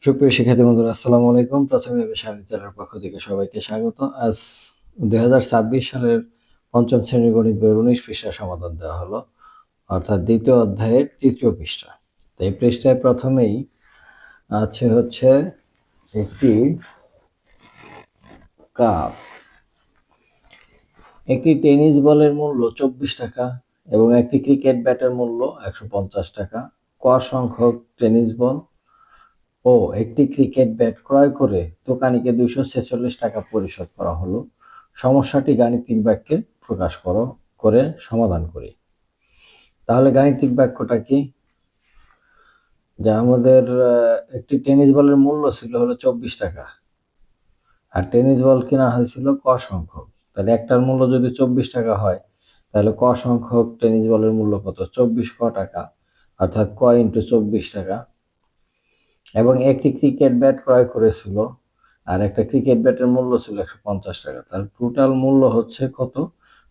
সুপ্রিয় শিক্ষার্থী বন্ধুরা, আসসালামু আলাইকুম। প্রথমে বিশ্ববিদ্যালয়ের পক্ষ থেকে সবাইকে স্বাগত। আজ 2026 সালের পঞ্চম শ্রেণীর গণিত বইয়ের 19 পৃষ্ঠার সমাধান দেওয়া হলো, অর্থাৎ দ্বিতীয় অধ্যায়ের তৃতীয় পৃষ্ঠা। তো এই পৃষ্ঠায় প্রথমেই হচ্ছে একটি কাজ। একটি টেনিস বলের মূল্য 24 টাকা এবং একটি ক্রিকেট ব্যাটের মূল্য 150 টাকা। ক সংখ্যক টেনিস বল ও একটি ক্রিকেট ব্যাট ক্রয় করে দোকানিকে 246 টাকা পরিশোধ করা হলো। সমস্যাটি গাণিতিক বাক্যে প্রকাশ করে সমাধান করি। তাহলে গাণিতিক বাক্যটা কি? যে আমাদের একটি টেনিস বলের মূল্য ছিল হলো 24 টাকা, আর টেনিস বল কেনা হয়েছিল ক সংখ্যক। তাহলে একটার মূল্য যদি 24 টাকা হয়, তাহলে ক সংখ্যক টেনিস বলের মূল্য কত? 24 ক টাকা, অর্থাৎ ক ইন্টু 24 টাকা। এবং একটি ক্রিকেট ব্যাট ক্রয় করেছিল, আর একটা ক্রিকেট ব্যাটের মূল্য ছিল 150 টাকা। তাহলে টোটাল মূল্য হচ্ছে কত?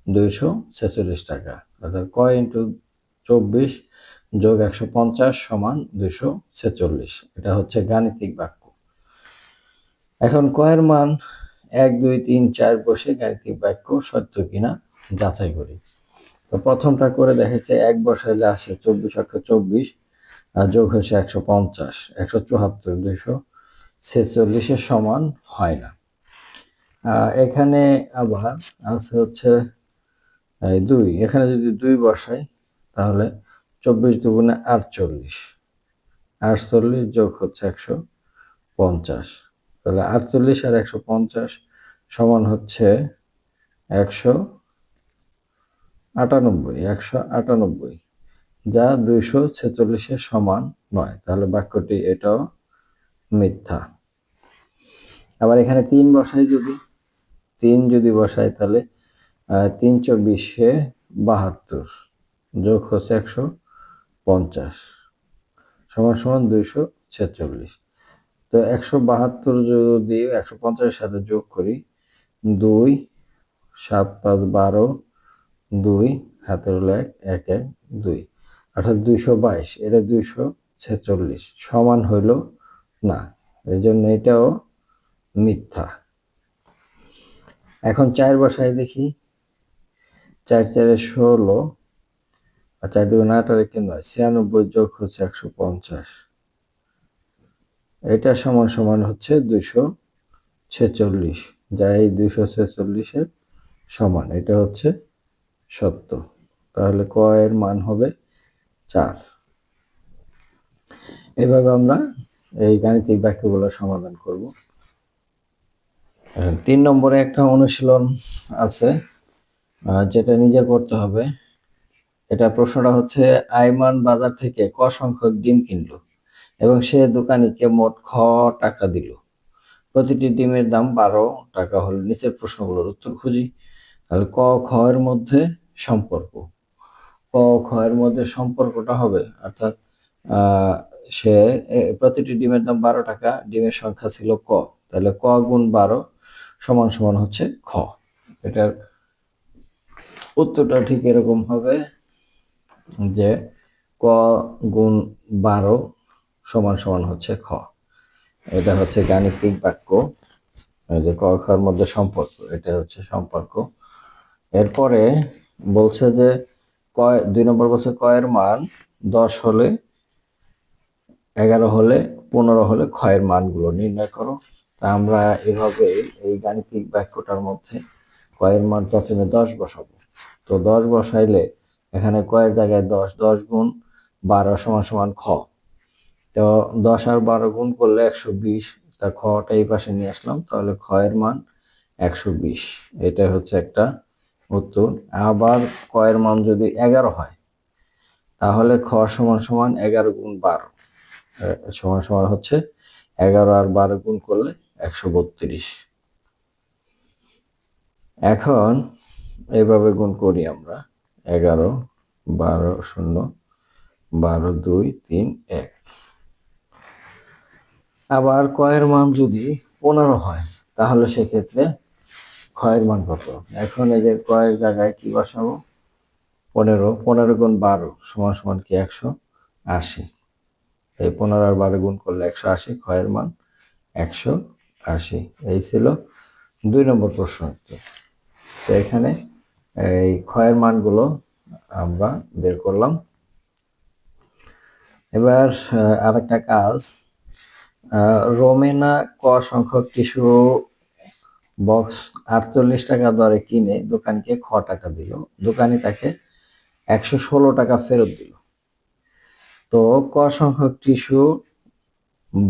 246 টাকা। অর্থাৎ ক ইন্টু 24 যোগ 150 সমান 246। এটা হচ্ছে গাণিতিক বাক্য। এখন ক এর মান 1, 2, 3, 4 বসে গাণিতিক বাক্য সত্য কিনা যাচাই করি। তো প্রথমটা করে দেখেছে, 1 বসাইলে আসে 24 অক্ষ 24, আর যোগ হচ্ছে 150, 174, 246 সমান হয় না। এখানে আবার আছে হচ্ছে 2। এখানে যদি 2 বসাই, তাহলে 24 দুগুণে 48, 48 যোগ হচ্ছে 150। তাহলে 48 আর 150 সমান হচ্ছে 198, 198, যা 246 সমান নয়। তাহলে বাক্যটি এটাও মিথ্যা। আবার এখানে 3 বসাই, যদি 3 বসাই, তাহলে 3 24 72 যোগ হচ্ছে 150 সমান সমান 246। তো 172 যদি 150-এর সাথে যোগ করি, 2 7 5 12, 2 হাতের হলো 1 1 1 2, অর্থাৎ 222। এটা 246 সমান হইল না, এই জন্য এটাও মিথ্যা। এখন 4 বসাই দেখি, 4 4 16, আর 4 2 8 আর 1 9, 96 যোগ হচ্ছে 150। এটা সমান সমান হচ্ছে 246, যা এই 246-এর সমান। এটা হচ্ছে সত্য। তাহলে ক এর মান হবে 4। এভাবে আমরা এই গাণিতিক বাক্যগুলো সমাধান করব। 3 নম্বরে একটা অনুশীলন আছে, যেটা নিজে করতে হবে। এটা প্রশ্নটা হচ্ছে, আইমান বাজার থেকে ক সংখ্যক ডিম কিনলো এবং সে দোকানিকে মোট খ টাকা দিল। প্রতিটি ডিমের দাম 12 টাকা হলে নিচের প্রশ্নগুলোর উত্তর খুঁজি। তাহলে ক খ এর মধ্যে সম্পর্ক, ক খ এর মধ্যে সম্পর্কটা হবে, অর্থাৎ সে প্রতিটি ডিমের দাম 12 টাকা, ডিমের সংখ্যা ছিল ক, তাহলে ক গুণ 12 সমান সমান হচ্ছে খ। এটার উত্তরটা ঠিক এরকম হবে যে ক গুণ 12 সমান সমান হচ্ছে খ। এটা হচ্ছে গাণিতিক বাক্য, যে ক খ এর মধ্যে সম্পর্ক, এটা হচ্ছে সম্পর্ক। এরপরে বলছে যে 2 নম্বর বলছে ক এর মান 10 হলে, 11 হলে, 15 হলে খ এর মানগুলো নির্ণয় করো। তা আমরা এভাবে এই গাণিতিক বাক্যটার মধ্যে ক এর মান প্রথমে 10 বসাবো। তো 10 বসাইলে এখানে ক এর জায়গায় 10, 10 গুণ 12 সমান সমান খ। তো 10 আর 12 গুণ করলে 120, তা খটা এই পাশে নিয়ে আসলাম, তাহলে খ এর মান 120। এটা হচ্ছে একটা উত্তর। আবার ক এর মান যদি 11 হয়, তাহলে খ সমান সমান 11 গুণ 12 সমান সমান হচ্ছে 11 আর 12 গুণ করলে 132। এখন এইভাবে গুণ করি আমরা, 11 12 0 12 2 3 1। আবার ক এর মান যদি 15 হয়, তাহলে সেক্ষেত্রে খ এর মান কত? এখন এই যে ক এর জায়গায় কি বসাবো? 15, 15 গুণ 12 সমান সমান কি 180। এই 15 আর 12 গুণ করলে 180, ক্ষয়ের মান 180। এই ছিল 2 নম্বর প্রশ্ন উত্তর। তো এখানে এই ক্ষয়ের মানগুলো আমরা বের করলাম। এবার আরেকটা কাজ, রোমেনা ক সংখ্যক টিস্যু বক্স 48 টাকা দরে কিনে দোকানিকে খ টাকা দিল, দোকানি তাকে 116 টাকা ফেরত দিল। তো ক সংখ্যক টিস্যু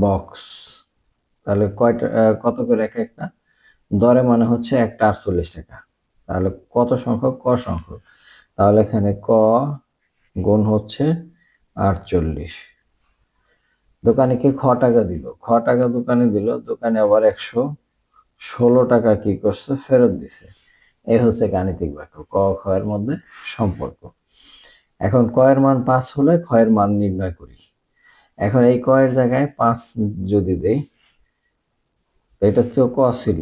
বক্স তাহলে কত করে এক একটা দরে মানে হচ্ছে একটা 48 টাকা, তাহলে কত সংখ্যক? ক সংখ্যক, তাহলে এখানে ক গুণ হচ্ছে 48। দোকানিকে খ টাকা দিল, খ টাকা দোকানে দিল, দোকানে আবার 116 টাকা কি করছে? ফেরত দিছে। এই হচ্ছে গাণিতিক বাক্য, ক খ এর মধ্যে সম্পর্ক। এখন ক এর মান 5 হলে খ এর মান নির্ণয় করি। এখন এই ক এর জায়গায় 5 যদি দেই, এটা তো ক ছিল,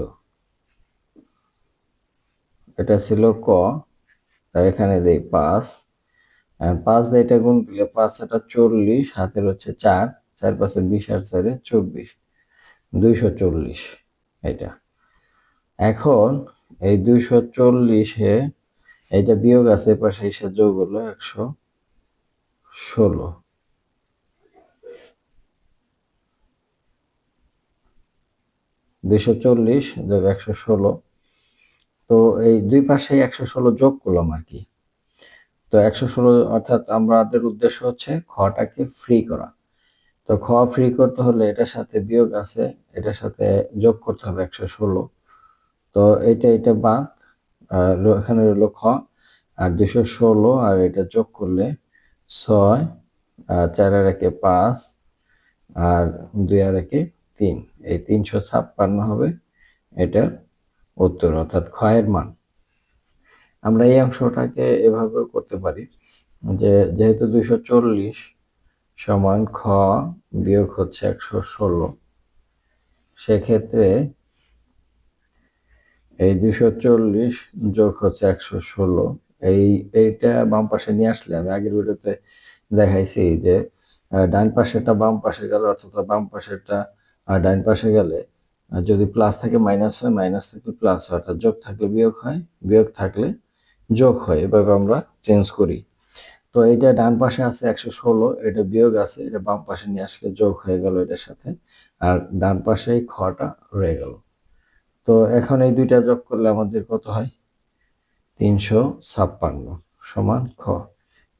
এটা ছিল ক, তাই এখানে দেই 5, আর 5 দিয়ে এটা গুণ দিলে 5 এটা 40, হাতের হচ্ছে 4, 4 5 20 আর 4 24, 240 এটা। এখন এই 240-এ এইটা বিয়োগ আছে, পাশে এসে যোগ হলো 116, 240 যোগ 116। তো এই দুই পাশে 116 যোগ করলাম আর কি। তো 116 অর্থাৎ আমাদের উদ্দেশ্য হচ্ছে খটাকে ফ্রি করা। তো খ ফ্রি করতে হলে এটার সাথে বিয়োগ আছে, এটার সাথে যোগ করতে হবে 116। তো এটা বাদ, আর এখানে রইল খ, আর 216 আর এটা যোগ করলে 6, 4 আর 1 5, আর 2 আর 1 3, এই 356 হবে এটার উত্তর, অর্থাৎ খ এর মান। আমরা এই অংশটাকে এভাবেও করতে পারি যে যেহেতু 240 সমান খ বিয়োগ হচ্ছে 116, সেক্ষেত্রে এই 240 যোগ হচ্ছে 116, এইটা বাম পাশে নিয়ে আসলে, আমি আগের ভিডিওতে দেখাইছি যে ডান পাশেটা বাম পাশে গেলে, অর্থাৎ বাম পাশেটা ডান পাশে গেলে যদি প্লাস থাকে মাইনাস হয়, মাইনাস থাকলে প্লাস হয়, অর্থাৎ যোগ থাকলে বিয়োগ হয়, বিয়োগ থাকলে যোগ হয়, এভাবে আমরা চেঞ্জ করি। তো এইটা ডান পাশে আছে 116, এটা বিয়োগ আছে, এটা বাম পাশে নিয়ে আসলে যোগ হয়ে গেল এটার সাথে, আর ডান পাশে খটা রয়ে গেল। তো এখন এই দুইটা যোগ করলে আমাদের কত হয়? 356 সমান খ।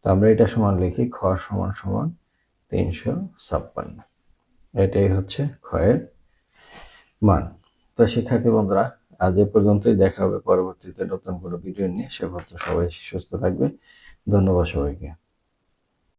তো আমরা এটা সমান লিখি খ সমান সমান 356। এটাই হচ্ছে খ এর মান। তো শিক্ষার্থী বন্ধুরা, আজ এ পর্যন্তই, দেখা হবে পরবর্তীতে নতুন কোনো ভিডিও নিয়ে। সে পর্যন্ত সবাই সুস্থ থাকবে। ধন্যবাদ সবাইকে।